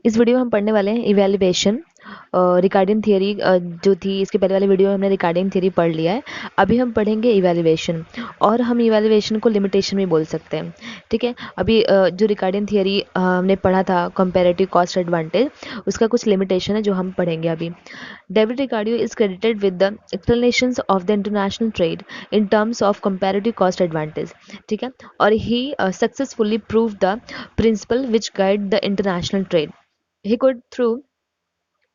इस वीडियो में हम पढ़ने वाले हैं इवैल्यूएशन रिगार्डिंग थियरी। जो थी इसके पहले वाले वीडियो में हमने रिगार्डिंग थियरी पढ़ लिया है। अभी हम पढ़ेंगे इवैल्यूएशन, और हम इवैल्यूएशन को लिमिटेशन भी बोल सकते हैं। ठीक है, अभी जो रिगार्डिंग थियरी हमने पढ़ा था कंपैरेटिव कॉस्ट एडवांटेज, उसका कुछ लिमिटेशन है जो हम पढ़ेंगे अभी। David Ricardo is credited with the explanations of the international trade in terms of comparative cost advantage. ठीक है, और he successfully prove the principle which guide the international trade. He could, through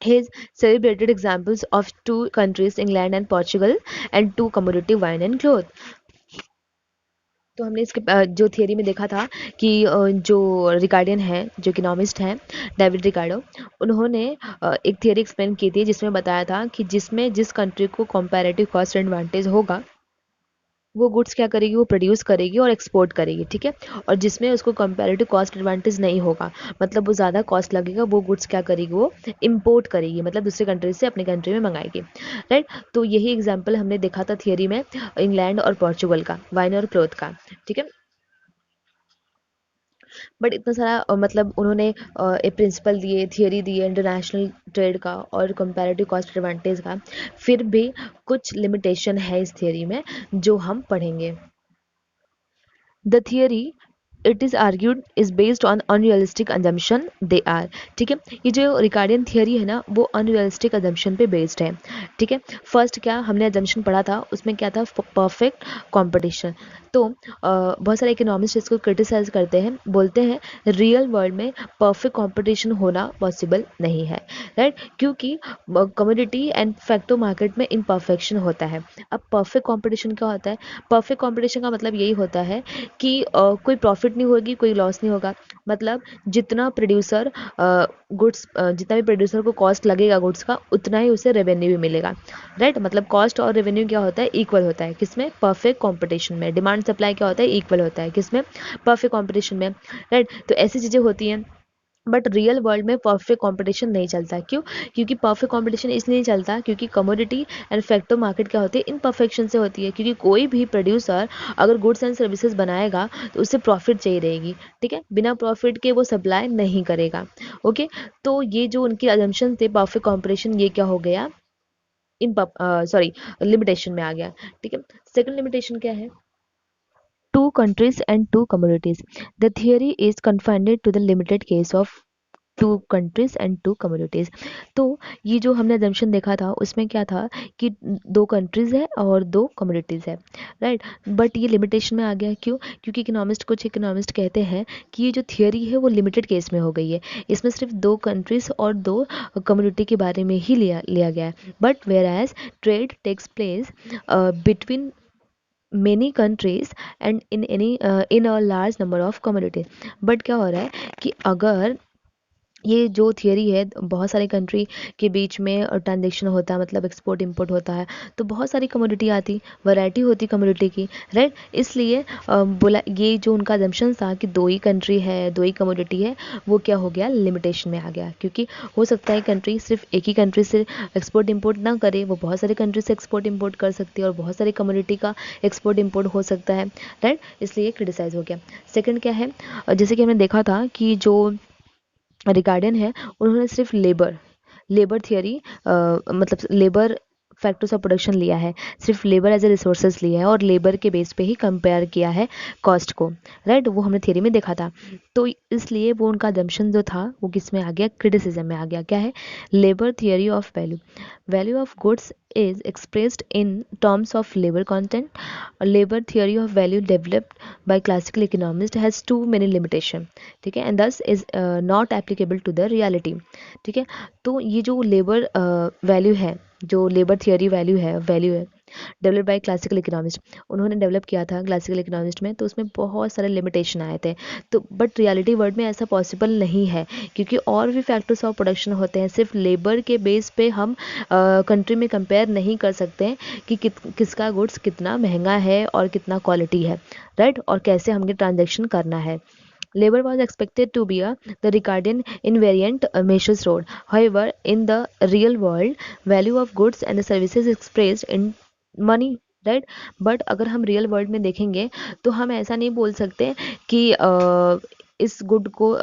his celebrated examples of two countries, England and Portugal, and two commodity wine and cloth. तो हमने इसके जो theory में देखा था कि जो रिकार्डियन है, जो इकोनॉमिस्ट हैं, डेविड रिकार्डो, उन्होंने एक थियरी एक्सप्लेन की थी जिसमें बताया था कि जिसमें जिस कंट्री को कंपैरेटिव कॉस्ट एडवांटेज होगा, वो गुड्स क्या करेगी, वो प्रोड्यूस करेगी और एक्सपोर्ट करेगी। ठीक है, और जिसमें उसको कंपैरेटिव कॉस्ट एडवांटेज नहीं होगा, मतलब वो ज़्यादा कॉस्ट लगेगा, वो गुड्स क्या करेगी, वो इंपोर्ट करेगी, मतलब दूसरे कंट्री से अपने कंट्री में मंगाएगी। राइट, तो यही एग्जाम्पल हमने देखा था थियरी में इंग्लैंड और पोर्चुगल का, वाइन और क्लोथ का। ठीक है, बट इतना सारा मतलब उन्होंने एक प्रिंसिपल दिए, थियरी दिए इंटरनेशनल ट्रेड का और कंपैरेटिव कॉस्ट एडवांटेज का, फिर भी कुछ लिमिटेशन है इस थियरी में जो हम पढ़ेंगे। The theory it is argued is based on unrealistic assumption they are. ठीक है, ये जो रिकार्डियन थियरी है ना, वो अनरियलिस्टिक अजम्पशन पे बेस्ड है। ठीक है, फर्स्ट क्या हमने अजम्पशन पढ़ा था, उसमें क्या था, परफेक्ट कंपटीशन। तो बहुत सारे इकोनॉमिस्ट इसको क्रिटिसाइज करते हैं, बोलते हैं रियल वर्ल्ड में परफेक्ट कंपटीशन होना पॉसिबल नहीं है। राइट, क्योंकि कमोडिटी एंड फैक्टो मार्केट में इम्परफेक्शन होता है। अब परफेक्ट कंपटीशन क्या होता है? परफेक्ट कंपटीशन का मतलब यही होता है कि कोई प्रॉफिट नहीं होगी, कोई लॉस नहीं होगा। मतलब जितना प्रोड्यूसर गुड्स, जितना भी प्रोड्यूसर को कॉस्ट लगेगा गुड्स का, उतना ही उसे रेवेन्यू भी मिलेगा। राइट, मतलब कॉस्ट और रेवेन्यू क्या होता है, इक्वल होता है। किसमें? परफेक्ट कंपटीशन में। डिमांड सप्लाई क्या होता है, इक्वल होता है। किसमें? परफेक्ट कंपटीशन में। राइट, तो ऐसी चीज़ें होती हैं। बट रियल वर्ल्ड में परफेक्ट कंपटीशन नहीं चलता। क्यों? क्योंकि परफेक्ट कंपटीशन इसलिए नहीं चलता क्योंकि कमोडिटी एंड फैक्टर मार्केट क्या होती है, इनपरफेक्शन से होती है। क्योंकि कोई भी प्रोड्यूसर अगर गुड्स एंड सर्विसेज बनाएगा तो उससे प्रॉफिट चाहिए रहेगी। ठीक है, बिना प्रॉफिट के वो सप्लाई नहीं करेगा। ओके, तो ये जो उनकी अजम्पशन थे परफेक्ट कंपटीशन, ये क्या हो गया, इन सॉरी लिमिटेशन में आ गया। ठीक है, सेकंड लिमिटेशन क्या है? Two countries and two commodities. The theory is confined to the limited case of two countries and two communities. तो ये जो हमने assumption देखा था उसमें क्या था कि दो कंट्रीज़ है और दो कम्युनिटीज़ है। राइट, बट ये लिमिटेशन में आ गया। क्यों? क्योंकि कुछ इकोनॉमिस्ट कहते हैं कि ये जो थियोरी है वो लिमिटेड केस में हो गई है, इसमें सिर्फ दो कंट्रीज और दो कम्युनिटी के बारे में ही लिया लिया गया है। But whereas trade takes place between many countries and in a large number of commodities. But क्या हो रहा है कि अगर ये जो थियरी है बहुत सारी कंट्री के बीच में ट्रांजेक्शन होता है, मतलब एक्सपोर्ट इंपोर्ट होता है, तो बहुत सारी कमोडिटी आती, वैरायटी होती कमोडिटी की। राइट, इसलिए बोला ये जो उनका जम्पशन था कि दो ही कंट्री है, दो ही कमोडिटी है, वो क्या हो गया, लिमिटेशन में आ गया। क्योंकि हो सकता है कंट्री सिर्फ एक ही कंट्री से एक्सपोर्ट इंपोर्ट ना करे, वो बहुत सारे कंट्री से एक्सपोर्ट इंपोर्ट कर सकती है और बहुत सारी कमोडिटी का एक्सपोर्ट इंपोर्ट हो सकता है। राइट, इसलिए क्रिटिसाइज हो गया। सेकंड क्या है, जैसे कि हमने देखा था कि जो रिगार्डियन है, उन्होंने सिर्फ लेबर लेबर थियरी, मतलब लेबर फैक्टर्स ऑफ प्रोडक्शन लिया है, सिर्फ लेबर एज ए रिसोर्सेज लिया है और लेबर के बेस पे ही कंपेयर किया है कॉस्ट को। राइट, वो हमने थियरी में देखा था। तो इसलिए वो उनका जम्पशन जो था वो किस में आ गया, क्रिटिसिज्म में आ गया। क्या है? Labour theory of value, value of goods is expressed in terms of labor content. A labor theory of value developed by classical economists has too many limitation. ठीक है, and thus is not applicable to the reality. ठीक है, तो ये जो labour value है, जो labour theory value है डेवलप बाय क्लासिकल इकोनॉमिस्ट, उन्होंने डेवलप किया था क्लासिकल इकोनॉमिस्ट में, तो उसमें बहुत सारे लिमिटेशन आए थे। तो बट रियलिटी वर्ल्ड में ऐसा पॉसिबल नहीं है, क्योंकि और भी फैक्टर्स ऑफ प्रोडक्शन होते हैं। सिर्फ लेबर के बेस पे हम कंट्री में कंपेयर नहीं कर सकते हैं कि किसका गुड्स कितना महंगा है और कितना क्वालिटी है। राइट, और कैसे हमें ट्रांजेक्शन करना है। Labor was expected to be the Ricardian invariant measures role. However, in the real world, value of goods and the services expressed in money. Right, but अगर हम रियल वर्ल्ड में देखेंगे तो हम ऐसा नहीं बोल सकते कि इस गुड को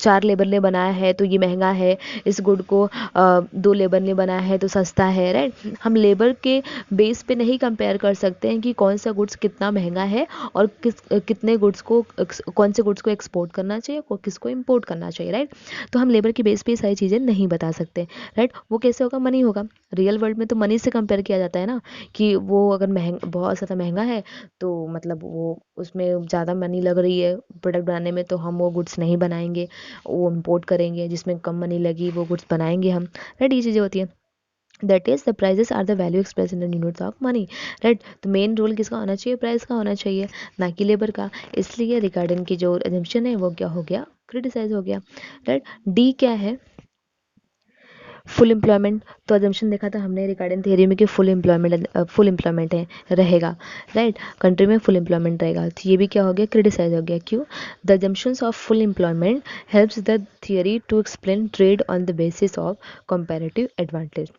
4 लेबर ने बनाया है तो ये महंगा है, इस गुड को 2 लेबर ने बनाया है तो सस्ता है, राइट। हम लेबर के बेस पे नहीं कंपेयर कर सकते हैं कि कौन सा गुड्स कितना महंगा है और कितने गुड्स को कौन से गुड्स को एक्सपोर्ट करना चाहिए और किसको इंपोर्ट करना चाहिए, राइट। तो हम लेबर के बेस पे ये सारी चीज़ें नहीं बता सकते, राइट। वो कैसे होगा, मनी होगा। रियल वर्ल्ड में तो मनी से कंपेयर किया जाता है ना, कि वो अगर बहुत ज़्यादा महंगा है तो मतलब वो उसमें ज़्यादा मनी लग रही है प्रोडक्ट बनाने में, तो हम वो गुड्स नहीं बनाएंगे, वो इम्पोर्ट करेंगे। जिसमें कम मनी लगी वो गुड्स बनाएंगे हम, राइट। ये चीज़ें होती हैं। That is the prices are the value express in units of money, right. तो मेन रोल किसका होना चाहिए, प्राइस का होना चाहिए, ना कि लेबर का। इसलिए रिगार्डिंग की जो एजम्पशन है वो क्या हो गया, क्रिटिसाइज हो गया, राइट। डी क्या है, फुल एम्प्लॉयमेंट। तो अजम्पशन देखा था हमने रिगार्डिंग थियरी में कि फुल एम्प्लॉयमेंट है रहेगा, राइट। कंट्री में फुल एम्प्लॉयमेंट रहेगा, तो ये भी क्या हो गया, क्रिटिसाइज हो गया। क्यों, the assumptions of full employment helps the theory to explain trade on the basis of comparative advantage,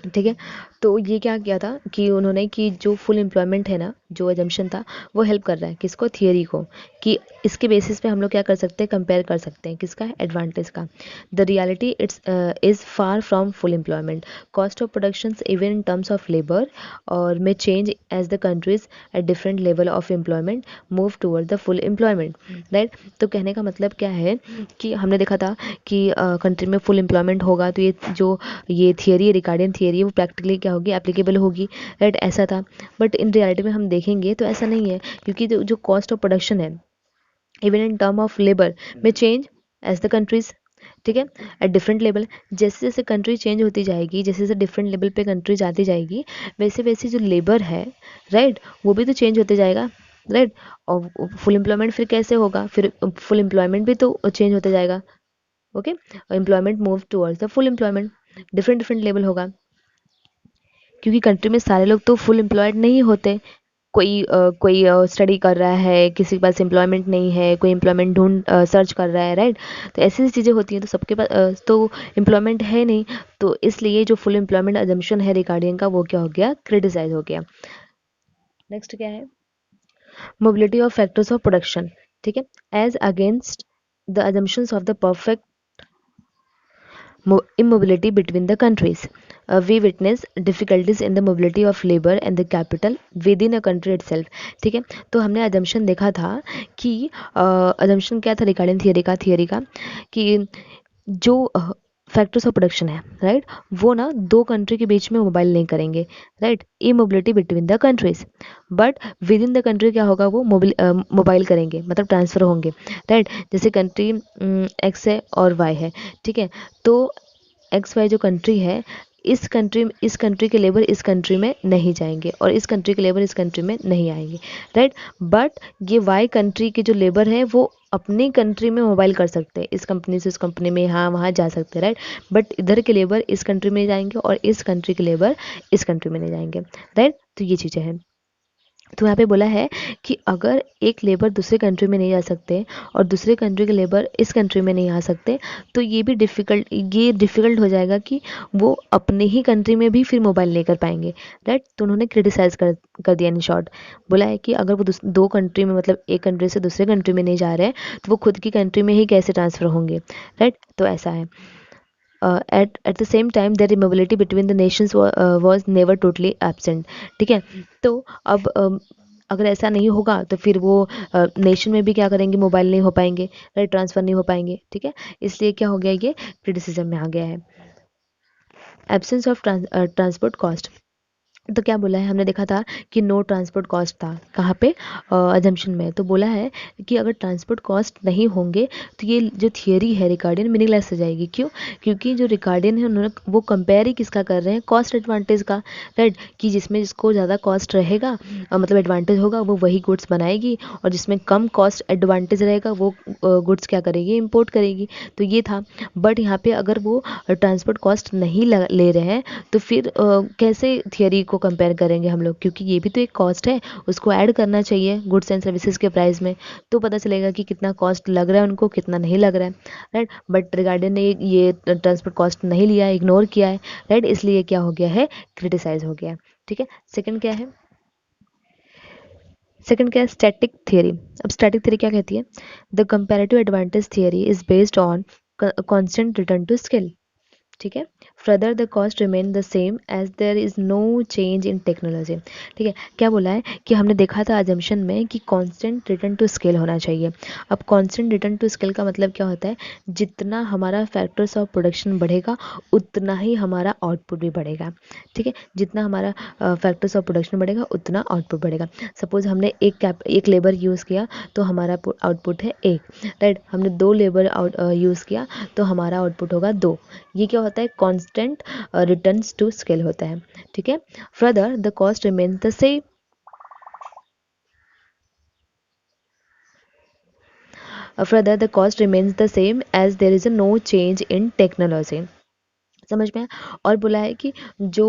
ठीक है। तो ये क्या किया था कि उन्होंने कि जो फुल एम्प्लॉयमेंट है ना, जो एजम्पशन था वो हेल्प कर रहा है किसको, थियरी को, कि इसके बेसिस पे हम लोग क्या कर सकते हैं, कंपेयर कर सकते हैं किसका, एडवांटेज का। The reality it's is far from full employment, cost of production even in terms of labour और may change as the countries at different level of employment move toward the full employment, right. तो कहने का मतलब क्या है कि हमने देखा था कि कंट्री में फुल एम्प्लॉयमेंट होगा तो ये थियरी, रिगार्डिंग थियरी, वो प्रैक्टिकली क्या होगी, एप्लीकेबल होगी, राइट। ऐसा था। बट इन रियलिटी में हम देखेंगे तो ऐसा नहीं है, क्योंकि जो कॉस्ट ऑफ प्रोडक्शन है even in term of labour में चेंज एज द कंट्रीज, ठीक है, एट डिफरेंट लेवल। जैसे जैसे कंट्री चेंज होती जाएगी, जैसे जैसे डिफरेंट लेवल पे कंट्री जाती जाएगी, वैसे वैसे जो लेबर है, राइट, वो भी तो चेंज होते जाएगा, राइट। और फुल एम्प्लॉयमेंट फिर कैसे होगा, फिर फुल एम्प्लॉयमेंट भी तो चेंज होते जाएगा, okay. Employment move towards the full employment, different different level होगा, क्योंकि कंट्री में सारे लोग तो फुल एम्प्लॉयड नहीं होते। कोई स्टडी कर रहा है, किसी के पास एम्प्लॉयमेंट नहीं है, कोई एम्प्लॉयमेंट ढूंढ सर्च कर रहा है, राइट। तो ऐसी ऐसी चीज़ें होती हैं, तो सबके पास तो एम्प्लॉयमेंट है नहीं, तो इसलिए जो फुल एम्प्लॉयमेंट अजम्पशन है रिगार्डिंग का वो क्या हो गया, क्रिटिसाइज हो गया। नेक्स्ट क्या है, mobility of factors of production, ठीक है, as against the assumptions of the perfect immobility between the countries. We witness difficulties in the mobility of labor and the capital within a country itself, ठीक है। तो हमने assumption देखा था कि assumption क्या था रिगार्डिंग थियरी का कि जो फैक्टर्स ऑफ प्रोडक्शन है, राइट, वो ना दो कंट्री के बीच में मोबाइल नहीं करेंगे, right. E mobility between the countries, but with in the country क्या होगा, वो मोबाइल करेंगे, मतलब ट्रांसफर होंगे, राइट। जैसे कंट्री एक्स है और वाई है, ठीक है। तो एक्स वाई जो कंट्री है, इस कंट्री के लेबर इस कंट्री में नहीं जाएंगे और इस कंट्री के लेबर इस कंट्री में नहीं आएंगे, राइट। बट ये वाई कंट्री के जो लेबर है वो अपनी कंट्री में मोबाइल कर सकते हैं, इस कंपनी से उस कंपनी में, यहाँ वहाँ जा सकते हैं, राइट। बट इधर के लेबर इस कंट्री में जाएंगे और इस कंट्री के लेबर इस कंट्री में नहीं जाएंगे, राइट। तो ये चीज़ें हैं। तो यहाँ पे बोला है कि अगर एक लेबर दूसरे कंट्री में नहीं जा सकते और दूसरे कंट्री के लेबर इस कंट्री में नहीं आ सकते, तो ये डिफ़िकल्ट हो जाएगा कि वो अपने ही कंट्री में भी फिर मोबाइल नहीं कर पाएंगे, राइट। तो उन्होंने क्रिटिसाइज़ कर दिया, इन शॉर्ट बोला है कि अगर वो दो कंट्री में, मतलब एक कंट्री से दूसरे कंट्री में नहीं जा रहे हैं तो वो खुद की कंट्री में ही कैसे ट्रांसफ़र होंगे, राइट। तो ऐसा है। at the same time their mobility between the nations was never totally absent, ठीक है। तो अब अगर ऐसा नहीं होगा तो फिर वो नेशन में भी क्या करेंगे, मोबाइल नहीं हो पाएंगे, राइट, ट्रांसफ़र नहीं हो पाएंगे, ठीक है। इसलिए क्या हो गया, ये क्रिटिसिज्म में आ गया है। एब्सेंस ऑफ ट्रांसपोर्ट कॉस्ट, तो क्या बोला है, हमने देखा था कि नो ट्रांसपोर्ट कॉस्ट था कहाँ पे, अजम्पशन में। तो बोला है कि अगर ट्रांसपोर्ट कॉस्ट नहीं होंगे तो ये जो थियरी है रिगार्डियन मीनिंगलेस हो जाएगी। क्यों, क्योंकि जो रिगार्डियन है उन्होंने वो कंपेयर ही किसका कर रहे हैं, कॉस्ट एडवांटेज का, राइट। कि जिसमें जिसको ज़्यादा कॉस्ट रहेगा, मतलब एडवांटेज होगा, वो वही गुड्स बनाएगी, और जिसमें कम कॉस्ट एडवांटेज रहेगा वो गुड्स क्या करेगी, इम्पोर्ट करेगी। तो ये था। बट यहाँ पे अगर वो ट्रांसपोर्ट कॉस्ट नहीं ले रहे हैं तो फिर कैसे थियरी को कंपेयर करेंगे हम लोग, क्योंकि ये भी तो एक कॉस्ट है, उसको ऐड करना चाहिए गुड्स एंड सर्विसेज के प्राइस में, तो पता चलेगा कि कितना कॉस्ट लग रहा है उनको, कितना नहीं लग रहा है, राइट। बट रिगार्डिंग ने ये ट्रांसपोर्ट कॉस्ट नहीं लिया है, इग्नोर किया है, राइट। इसलिए क्या हो गया है, क्रिटिसाइज हो गया है, ठीक है। सेकंड क्या है, सेकंड क्या है, स्टैटिक थियरी। अब स्टैटिक थियरी क्या कहती है, the comparative advantage theory is based on constant return to skill. ठीक है, further the cost remain the same as there is no change in technology. ठीक है, क्या बोला है कि हमने देखा था अजम्पशन में कि कांस्टेंट रिटर्न टू स्केल होना चाहिए। अब कांस्टेंट रिटर्न टू स्केल का मतलब क्या होता है, जितना हमारा फैक्टर्स ऑफ प्रोडक्शन बढ़ेगा उतना ही हमारा आउटपुट भी बढ़ेगा। ठीक है, जितना हमारा फैक्टर्स ऑफ प्रोडक्शन बढ़ेगा उतना आउटपुट बढ़ेगा। सपोज हमने एक लेबर यूज़ किया तो हमारा आउटपुट है एक, राइट। हमने दो लेबर यूज़ किया तो हमारा आउटपुट होगा दो। ये क्या होता है, कांस्टेंट रिटर्न्स टू स्केल होता है। ठीक है, further the cost remains the same. Further, the cost remains the same as there is a no change in technology। समझ में आया? और बोला है कि जो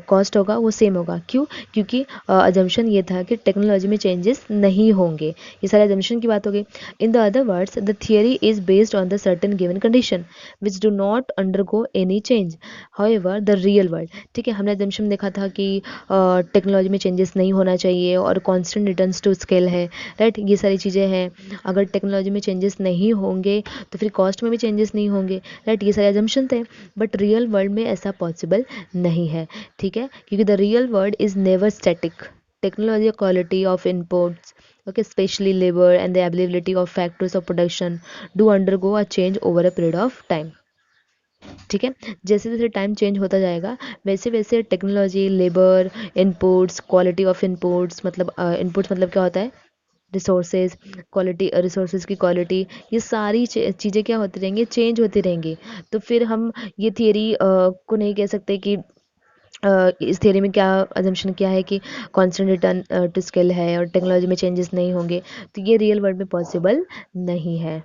कॉस्ट होगा वो सेम होगा, क्यों, क्योंकि अजम्पशन ये था कि टेक्नोलॉजी में चेंजेस नहीं होंगे। ये सारे अजम्पशन की बात हो गई। In the other words the theory is based on the certain given condition which do not undergo any change, however the real world. ठीक है, हमने अजम्पशन देखा था कि टेक्नोलॉजी में चेंजेस नहीं होना चाहिए और कॉन्स्टेंट रिटर्न्स टू स्केल है, राइट। ये सारी चीज़ें हैं। अगर टेक्नोलॉजी में चेंजेस नहीं होंगे तो फिर कॉस्ट में भी चेंजेस नहीं होंगे, राइट। ये सारे अजम्पशन थे, बट रियल वर्ल्ड में ऐसा पॉसिबल नहीं है। ठीक है, क्योंकि the real world is never static. Technology quality of inputs, okay, especially labor and the availability of factors of production do undergo a change over a period of time। ठीक है, जैसे जैसे टाइम चेंज होता जाएगा वैसे वैसे technology, labour, inputs, quality of inputs, मतलब inputs मतलब क्या होता है, रिसोर्सेज, क्वालिटी, रिसोर्सेज की क्वालिटी, ये सारी चीज़ें क्या होती रहेंगी, चेंज होती रहेंगी। तो फिर हम ये थियरी को नहीं कह सकते कि इस थियरी में क्या अजम्पशन क्या है कि कांस्टेंट रिटर्न टू स्केल है और टेक्नोलॉजी में चेंजेस नहीं होंगे, तो ये रियल वर्ल्ड में पॉसिबल नहीं है।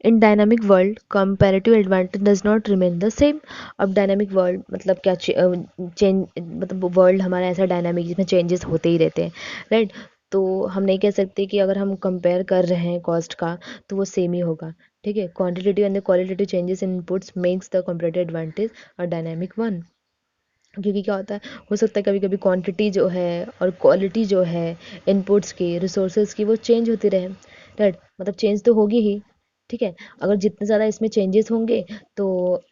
इन dynamic world comparative advantage does not remain the same. अब डायनामिक वर्ल्ड मतलब क्या, चेंज मतलब वर्ल्ड हमारा ऐसा डायनामिक जिसमें चेंजेस होते ही रहते हैं, राइट। तो हम नहीं कह सकते कि अगर हम कंपेयर कर रहे हैं कॉस्ट का तो वो सेम ही होगा। ठीक है, quantitative and qualitative changes in inputs makes the comparative advantage a dynamic one. क्योंकि क्या होता है, हो सकता है कभी कभी क्वांटिटी जो है और क्वालिटी जो है इनपुट्स की, रिसोर्सेज की, वो चेंज होती रहे, राइट। मतलब चेंज तो होगी ही। ठीक है, अगर जितने ज़्यादा इसमें चेंजेस होंगे तो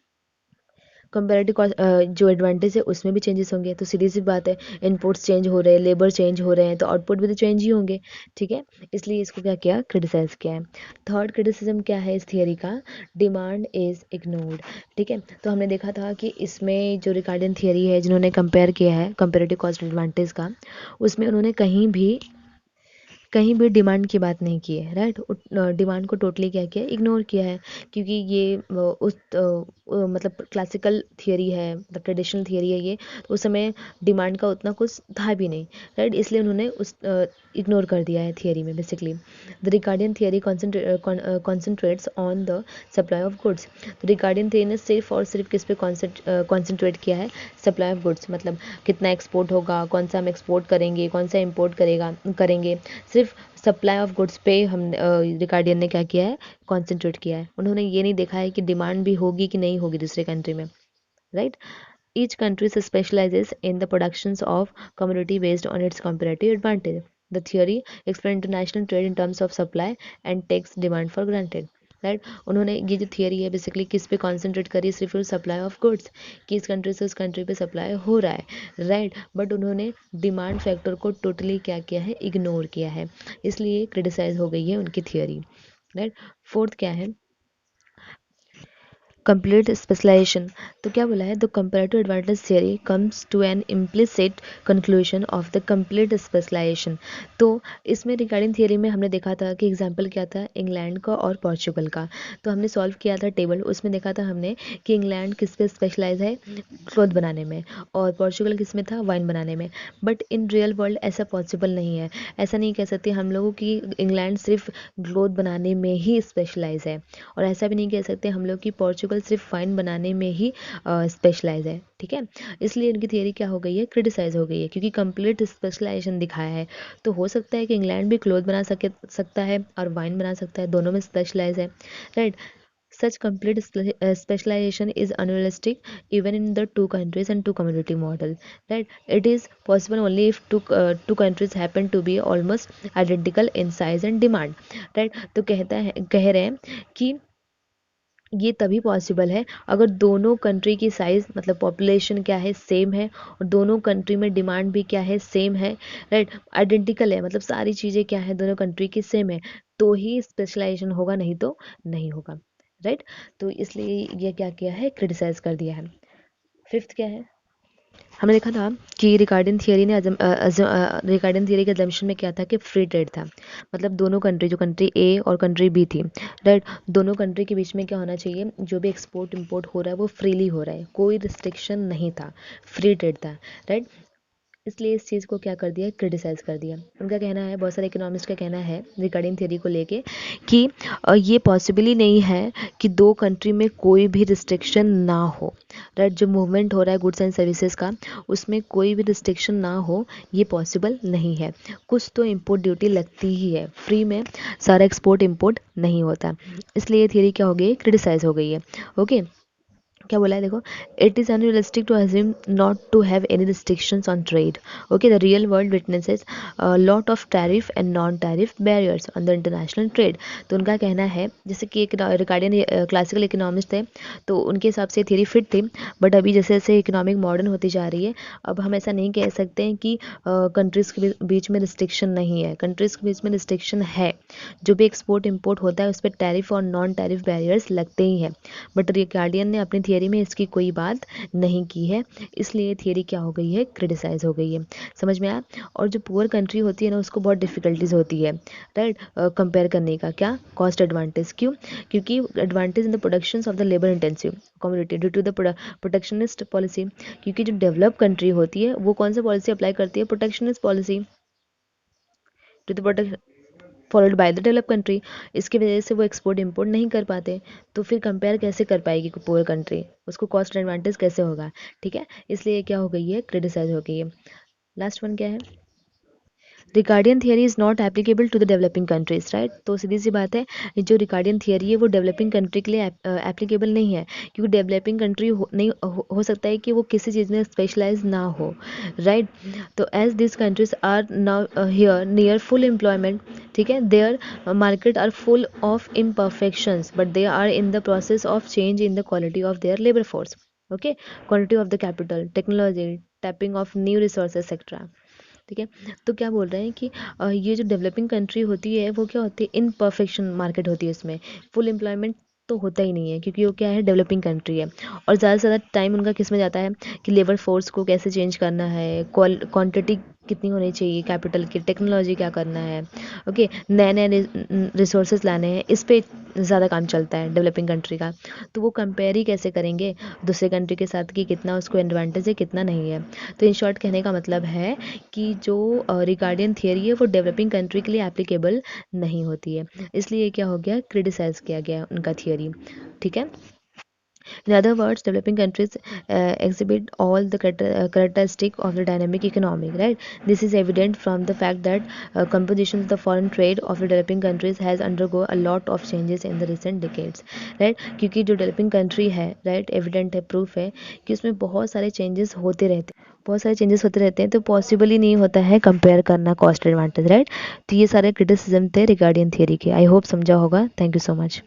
कंपेरेटिव कॉस्ट जो एडवांटेज है उसमें भी चेंजेस होंगे। तो सीधी सी बात है, इनपुट्स चेंज हो रहे हैं, लेबर चेंज हो रहे हैं, तो आउटपुट भी तो चेंज ही होंगे। ठीक है, इसलिए इसको क्या किया, क्रिटिसाइज किया है। थर्ड क्रिटिसिज्म क्या है इस थियरी का, डिमांड इज इग्नोर्ड। ठीक है, तो हमने देखा था कि इसमें जो रिकार्डियन थियरी है जिन्होंने कंपेयर किया है कंपेरेटिव कॉस्ट एडवांटेज का, उसमें उन्होंने कहीं भी डिमांड की बात नहीं की है, राइट। डिमांड को टोटली क्या किया है, इग्नोर किया है। क्योंकि ये मतलब क्लासिकल थियरी है, मतलब ट्रेडिशनल थियरी है ये, तो उस समय डिमांड का उतना कुछ था भी नहीं, राइट। इसलिए उन्होंने उस इग्नोर कर दिया है थियरी में। Basically the Ricardian theory concentrates on the supply of goods. तो रिकार्डियन थियरी ने सिर्फ और सिर्फ किस पे कॉन्सेंट्रेट किया है, सप्लाई ऑफ गुड्स, मतलब कितना एक्सपोर्ट होगा, कौन सा हम एक्सपोर्ट करेंगे, कौन सा इम्पोर्ट करेंगे। सिर्फ सप्लाई ऑफ गुड्स पे हम रिकार्डियन ने क्या किया है, कॉन्सेंट्रेट किया है। उन्होंने ये नहीं देखा है कि डिमांड भी होगी कि नहीं होगी दूसरे कंट्री में, right. Each country specializes in the productions of commodity based on its comparative advantage. The theory explains international trade in terms of supply and takes demand for granted. Right, उन्होंने ये जो थियरी है basically किस पे concentrate करी, सिर्फ supply of goods, कि इस कंट्री से उस कंट्री पे सप्लाई हो रहा है, राइट। बट उन्होंने डिमांड फैक्टर को टोटली क्या किया है, इग्नोर किया है, इसलिए क्रिटिसाइज हो गई है उनकी थियरी, राइट। फोर्थ क्या है, कंप्लीट स्पेशलाइजेशन। तो क्या बोला है, the comparative advantage theory comes to an implicit conclusion of the complete specialisation. तो इसमें रिगार्डिंग थियरी में हमने देखा था कि एग्जांपल क्या था, इंग्लैंड का और पोर्चुगल का। तो हमने सॉल्व किया था टेबल, उसमें देखा था हमने कि इंग्लैंड किस पे स्पेशलाइज है, क्लोथ बनाने में, और पोर्चुगल किस में था, वाइन बनाने में। बट इन रियल वर्ल्ड ऐसा पॉसिबल नहीं है। ऐसा नहीं कह सकते हम लोगों की इंग्लैंड सिर्फ क्लोथ बनाने में ही स्पेशलाइज है, और ऐसा भी नहीं कह सकते हम लोग कि पोर्चुगल सिर्फ वाइन बनाने में ही स्पेशलाइज है। ठीक है, इसलिए इनकी थियरी क्या हो गई है, क्रिटिसाइज हो गई है, क्योंकि कंप्लीट स्पेशलाइजेशन दिखाया है। तो हो सकता है कि इंग्लैंड भी क्लोथ बना सकता है और वाइन बना सकता है, दोनों में स्पेशलाइज है, right. Such complete specialization is unrealistic even in the two countries and two community model, right? It is possible only if two countries happen to be almost identical in size and demand, right? तो कह रहे हैं कि ये तभी possible है अगर दोनों कंट्री की साइज़ मतलब पॉपुलेशन क्या है सेम है, और दोनों कंट्री में डिमांड भी क्या है सेम है, राइट, आइडेंटिकल है, मतलब सारी चीज़ें क्या है दोनों कंट्री की सेम है, तो ही स्पेशलाइजेशन होगा, नहीं तो नहीं होगा, राइट। तो इसलिए ये क्या किया है, क्रिटिसाइज कर दिया है। फिफ्थ क्या है, हमने देखा था कि रिगार्डियन थियरी ने रिगार्डियन थियरी के अजम्पशन में क्या था कि फ्री ट्रेड था, मतलब दोनों कंट्री, जो कंट्री ए और कंट्री बी थी, राइट, दोनों कंट्री के बीच में क्या होना चाहिए, जो भी एक्सपोर्ट इंपोर्ट हो रहा है वो फ्रीली हो रहा है, कोई रिस्ट्रिक्शन नहीं था, फ्री ट्रेड था, राइट। इसलिए इस चीज़ को क्या कर दिया, क्रिटिसाइज कर दिया। उनका कहना है, बहुत सारे इकोनॉमिस्ट का कहना है रिगार्डिंग थियरी को लेके कि ये पॉसिबल ही नहीं है कि दो कंट्री में कोई भी रिस्ट्रिक्शन ना हो, राइट, जो मूवमेंट हो रहा है गुड्स एंड सर्विसेज का उसमें कोई भी रिस्ट्रिक्शन ना हो, ये पॉसिबल नहीं है। कुछ तो इम्पोर्ट ड्यूटी लगती ही है, फ्री में सारा एक्सपोर्ट इम्पोर्ट नहीं होता, इसलिए ये थियरी क्या हो गई, क्रिटिसाइज हो गई है। ओके, क्या बोला है देखो, it is unrealistic to assume not to have any restrictions on trade. Okay, the real world witnesses lot of tariff and non tariff barriers on the international trade. तो उनका कहना है, जैसे कि एक रिगार्डियन क्लासिकल इकोनॉमिस्ट थे तो उनके हिसाब से थियरी फिट थी, बट अभी जैसे जैसे इकोनॉमिक मॉडर्न होती जा रही है, अब हम ऐसा नहीं कह सकते हैं कि कंट्रीज़ के बीच में रिस्ट्रिक्शन नहीं है, कंट्रीज़ के बीच में रिस्ट्रिक्शन है, जो भी एक्सपोर्ट इम्पोर्ट होता है उस पर टैरिफ और नॉन टैरिफ बैरियर्स लगते ही हैं, बट रिगार्डियन ने अपनी थियरी में इसकी कोई बात नहीं की है, इसलिए थियरी क्या हो गई है, क्रिटिसाइज हो गई है। समझ में आया। और जो पुअर कंट्री होती है ना उसको बहुत डिफिकल्टीज होती है, राइट, कंपेयर करने का, क्या, कॉस्ट एडवांटेज, क्यों, क्योंकि advantage in the production of the labour intensive community due to the protectionist policy, क्योंकि जो डेवलप कंट्री होती है वो कौन सा पॉलिसी अप्लाई करती है, protectionist policy, to the protection followed by the develop country, इसकी वजह से वो एक्सपोर्ट इंपोर्ट नहीं कर पाते, तो फिर कंपेयर कैसे कर पाएगी पुअर कंट्री, उसको कॉस्ट एडवांटेज कैसे होगा, ठीक है, इसलिए क्या हो गई है, क्रिटिसाइज हो गई है। लास्ट वन क्या है, Ricardian theory is not applicable to the developing countries, right. तो सीधी सी बात है, जो रिकार्डियन थियरी है वो डेवलपिंग कंट्री के लिए एप्लीकेबल नहीं है, क्योंकि डेवलपिंग कंट्री हो सकता है कि वो किसी चीज़ में स्पेशलाइज ना हो, राइट। तो as this countries are now here near full employment, ठीक है, their market are full of imperfections but they are in the process of change in the quality of their labour force, okay, quality of the capital, technology, tapping of new resource etcetera, ठीक है। तो क्या बोल रहे हैं कि ये जो डेवलपिंग कंट्री होती है वो क्या होती है, इनपरफेक्शन मार्केट होती है, उसमें फुल एम्प्लॉयमेंट तो होता ही नहीं है, क्योंकि वो क्या है, डेवलपिंग कंट्री है, और ज़्यादा से ज़्यादा टाइम उनका किस में जाता है कि लेबर फोर्स को कैसे चेंज करना है, क्वांटिटी कितनी होनी चाहिए, कैपिटल की, टेक्नोलॉजी क्या करना है, ओके, नए नए रिसोर्सेज लाने हैं, इस पे ज़्यादा काम चलता है डेवलपिंग कंट्री का। तो वो कंपेयर ही कैसे करेंगे दूसरे कंट्री के साथ कि कितना उसको एडवांटेज है कितना नहीं है। तो इन शॉर्ट कहने का मतलब है कि जो रिगार्डियन थियरी है वो डेवलपिंग कंट्री के लिए एप्लीकेबल नहीं होती है, इसलिए क्या हो गया, क्रिटिसाइज किया गया उनका थियरी, ठीक है। In other words, developing countries exhibit all the characteristic of the dynamic economy, right? This is evident from the fact that composition of the foreign trade of the developing countries has undergo a lot of changes in the recent decades, right? क्योंकि जो developing country है, right, evident है, proof है कि उसमें बहुत सारे changes होते रहते हैं, बहुत सारे चेंजेस होते रहते हैं, तो पॉसिबल ही नहीं होता है कंपेयर करना कॉस्ट एडवांटेज, राइट। तो ये सारे क्रिटिसिज्म थे रिगार्डियन थियरी के, आई होप समझा होगा। Thank you so much.